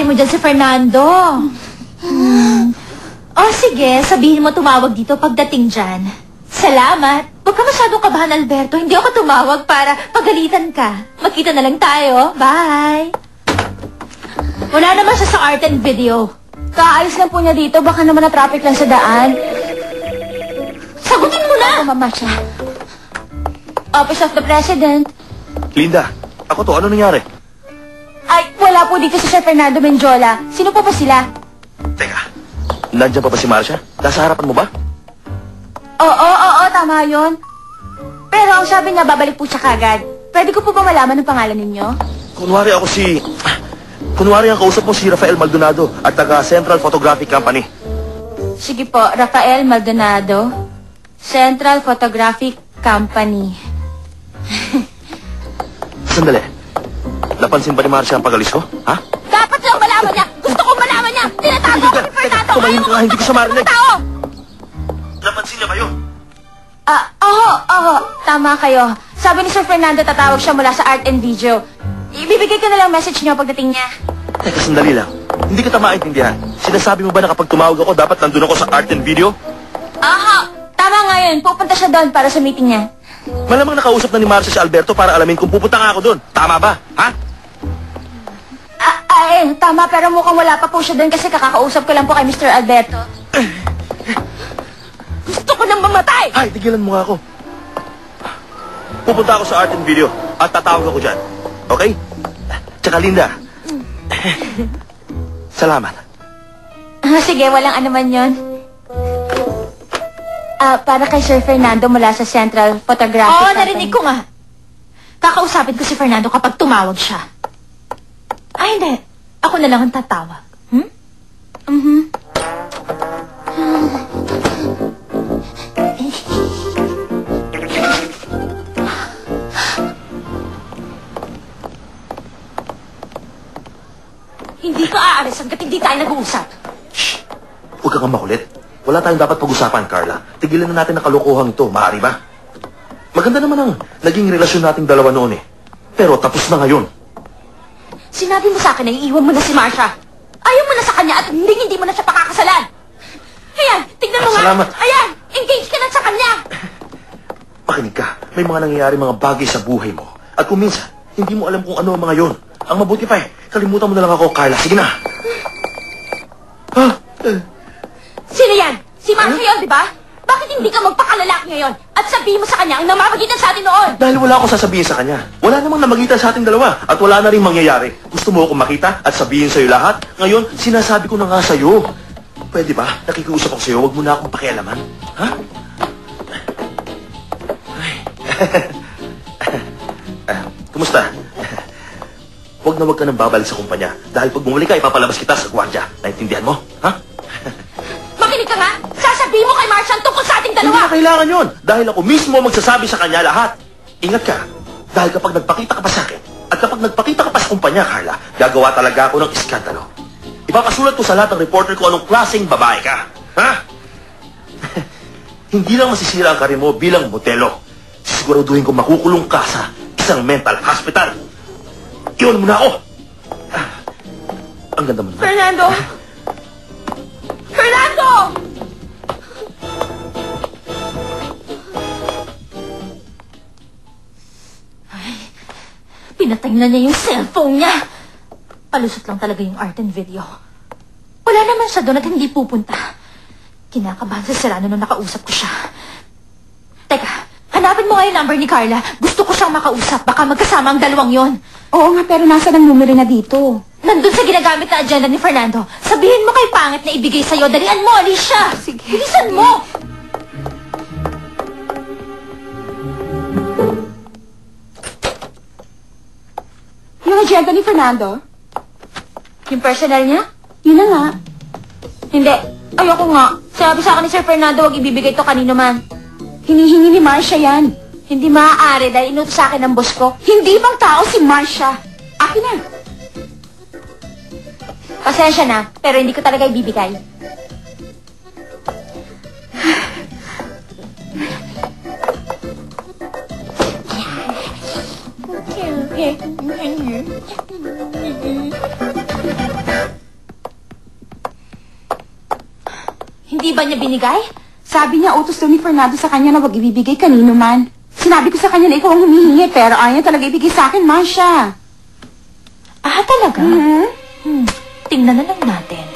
mo dyan si Fernando. Oh, sige. Sabihin mo tumawag dito pagdating dyan. Salamat. Huwag ka masyadong kabahan, Alberto. Hindi ako tumawag para pagalitan ka. Magkita na lang tayo. Bye. Wala naman siya sa art and video. Kaayos lang po niya dito. Baka naman na-traffic lang sa daan. Sagutin mo na! Ako, Mama siya. Office of the President. Linda, ako to. Ano nangyari? Ay, wala po dito si Sir Fernando Menjola. Sino po pa sila? Teka, nandiyan pa ba si Marcia? Nasa harapan mo ba? Oo, tama yun. Pero ang sabi niya, babalik po siya kagad. Pwede ko po ba malaman ang pangalan ninyo? Kunwari ang kausap mo si Rafael Maldonado at taga Central Photographic Company. Sige po, Rafael Maldonado, Central Photographic Company. Sandali. Napansin ba ni Marcia ang pag-alis ko? Ha? Dapat lang malaman niya! Gusto kong malaman niya! Tinatago ko ni Fernando! Tumahin ka nga, hindi ko siya marinig. Tao! Napansin niya ba yun? Oo. Tama kayo. Sabi ni Sir Fernando, tatawag siya mula sa Art and Video. Ibibigay ko na lang message niyo pagdating niya. Teka, sandali lang. Hindi kita maintindihan. Sinasabi mo ba na kapag tumawag ako, dapat nandun ako sa Art and Video? Tama nga yun. Pupunta siya doon para sa meeting niya. Malamang nakausap na ni Marcia si Alberto para alamin kung pupunta nga ako doon. Tama ba? Ha? Tama, pero mukhang wala pa po siya doon kasi kakakausap ko lang po kay Mr. Alberto. Gusto ko nang mamatay! Ay, tigilan mo nga ako. Pupunta ako sa Art and Video at tatawag ako dyan. Okay? Tsaka Linda. Salamat. Sige, walang anuman yun. Para kay Sir Fernando mula sa Central Photographic Oo, Company. narinig ko nga. Kakausapin ko si Fernando kapag tumawag siya. Ay, hindi. Ako na lang ang tatawag. Hindi ka aalis hanggat hindi tayo nag-uusap. Shh! Huwag kang makulit. Wala tayong dapat pag-usapan, Carla. Tigilan na natin ang kalokohang ito. Maaari ba? Maganda naman ang naging relasyon nating dalawa noon eh. Pero tapos na ngayon. Sinabi mo sa akin na iiwan mo na si Marcia. Ayaw mo na sa kanya at hindi mo na siya pakakasalan. Ayan, tignan mo nga. Salamat. Ayan, engage ka na sa kanya. Makinig ka. May mga nangyayari mga bagay sa buhay mo. At kung minsan, hindi mo alam kung ano ang mga yon. Ang mabuti pa kalimutan mo na lang ako, Carla. Sige na. Sino yan? Si Marcia yun, di ba? Bakit hindi ka magpakalalaki ngayon? At sabihin mo sa kanya ang namamagitan sa atin noon? Dahil wala akong sasabihin sa kanya. Wala namang namagitan sa ating dalawa. At wala na rin mangyayari. Gusto mo akong makita at sabihin sa'yo lahat? Ngayon, sinasabi ko na nga sa'yo. Pwede ba? Nakikiusap ako sa'yo. Huwag mo na akong pakialaman. Ha? Kumusta? Huwag na huwag ka nang babalik sa kumpanya. Dahil pag bumalik ka, ipapalabas kita sa gwardya. Naintindihan mo? Ha? Makinig ka nga! Sasabihin mo kay Marcia ang tungkol sa ating Hindi dalawa! na kailangan yun. Dahil ako mismo magsasabi sa kanya lahat. Ingat ka. Dahil kapag nagpakita ka pa sa akin, at kapag nagpakita ka pa sa kumpanya, Carla, gagawa talaga ako ng iskandalo. Ipapasulat ko sa lahat ng reporter ko anong klaseng babae ka. Ha? Hindi lang masisira ang karir mo bilang modelo. Sisiguraduhin ko makukulong ka sa isang mental hospital. Iwan mo na ako. Ang ganda mo naman. Fernando! Fernando! Ay, pinatay na niya yung cellphone niya. Palusot lang talaga yung art and video. Wala naman siya doon at hindi pupunta. Kinakabahan sa Serrano nung nakausap ko siya. Teka, hanapin mo nga yung number ni Carla. Gusto ko siyang makausap. Baka magkasama ang dalawang yon. Oo nga, pero nasa ng numero na dito? Nandun sa ginagamit na agenda ni Fernando. Sabihin mo kay Pangit na ibigay sa'yo. Dalian mo, Alicia! Sige. Bilisan mo! Yung agenda ni Fernando? Yung personal niya? Yun na nga. Hindi. Ayoko nga. Sabi sa akin ni Sir Fernando, huwag ibibigay to kanino man. Hinihingi ni Marcia yan. Hindi maaari dahil inutos sa akin ng boss ko. Hindi bang tao si Marcia? Akin na. Pasensya na, pero hindi ko talaga ibibigay. Okay. Hindi ba niya binigay? Sabi niya, utos daw ni Fernando sa kanya na wag ibibigay kanino man. Sinabi ko sa kanya na ikaw ang humihingi, pero ayaw niya talaga ibigay sa akin, Masha. Ah, talaga? Tingnan na lang natin.